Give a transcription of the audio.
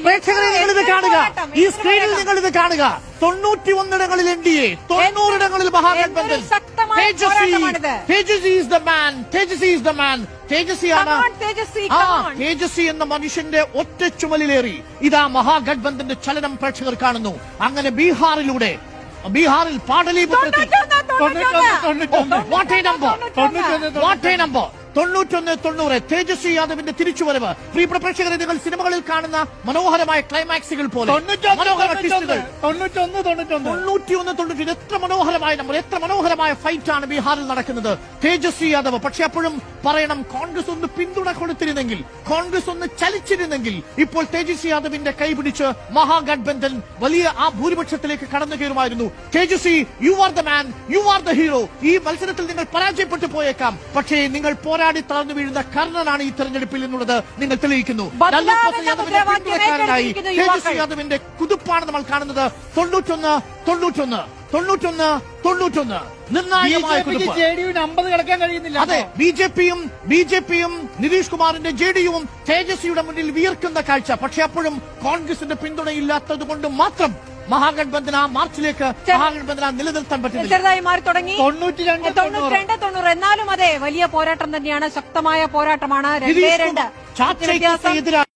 പ്രേക്ഷകരെ നിങ്ങൾ ഇത് കാണുക, ഈ സ്ക്രീനിൽ നിങ്ങൾ ഇത് കാണുക. 91 ഇടങ്ങളിൽ NDA, 90 ഇടങ്ങളിൽ Mahagathbandhan. Tejashwi is the man, Tejashwi is the man. Tejashwi എന്ന മനുഷ്യന്റെ ഒറ്റ ചുമലിലേറി ഇതാ മഹാഗഠബന്ധന്റെ ചലനം പ്രേക്ഷകർ കാണുന്നു. അങ്ങനെ ബീഹാറിൽ പാടലീപുത്രത്തിൽ 91-90 തേജസ്വി യാദവിന്റെ തിരിച്ചുവരവ്. പ്രിയപ്പെട്ട പ്രേക്ഷകരെ, നിങ്ങൾ സിനിമകളിൽ കാണുന്ന മനോഹരമായ ക്ലൈമാക്സുകൾ പോലെ 91-90 എത്ര മനോഹരമായ നമ്പർ, എത്ര മനോഹരമായ ഫൈറ്റ് ആണ് ബീഹാറിൽ നടക്കുന്നത്. തേജസ്വി യാദവ്. പക്ഷെ അപ്പോഴും പറയണം, കോൺഗ്രസ് ഒന്ന് പിന്തുണ കൊടുത്തിരുന്നെങ്കിൽ, കോൺഗ്രസ് ഒന്ന് ചലിച്ചിരുന്നെങ്കിൽ ഇപ്പോൾ തേജസ്വി യാദവിന്റെ കൈപിടിച്ച് മഹാഗഠബന്ധൻ വലിയ ആ ഭൂരിപക്ഷത്തിലേക്ക് കടന്നു കയറുമായിരുന്നു. Tejashwi, you are the man, you are the hero. ഈ മത്സരത്തിൽ നിങ്ങൾ പരാജയപ്പെട്ടു പോയേക്കാം, പക്ഷേ നിങ്ങൾ പോരാടി തളർന്നു വീഴുന്ന കർണനാണ് ഈ തെരഞ്ഞെടുപ്പിൽ എന്നുള്ളത് നിങ്ങൾ തെളിയിക്കുന്നു. തേജസ്വി യാദവിന്റെ കുതിപ്പാണ് നമ്മൾ കാണുന്നത്. 91 നിർണായകമായ കുതിപ്പ്. അതെ, ബിജെപിയും നിതീഷ് കുമാറിന്റെ JDUവും തേജസ്വിയുടെ മുന്നിൽ വിയർക്കുന്ന കാഴ്ച. പക്ഷെ അപ്പോഴും കോൺഗ്രസിന്റെ പിന്തുണയില്ലാത്തത് കൊണ്ട് മാത്രം മഹാഗഠബന്ധൻ ആ മാർച്ചിലേക്ക് നിലനിർത്താൻ പറ്റുന്നില്ല. ചെറുതായി മാറി തുടങ്ങി. 92-90. എന്നാലും അതെ, വലിയ പോരാട്ടം തന്നെയാണ്, ശക്തമായ പോരാട്ടമാണ്. 2-2 ചാച്ചയ്ക്ക് എതിരാണ്.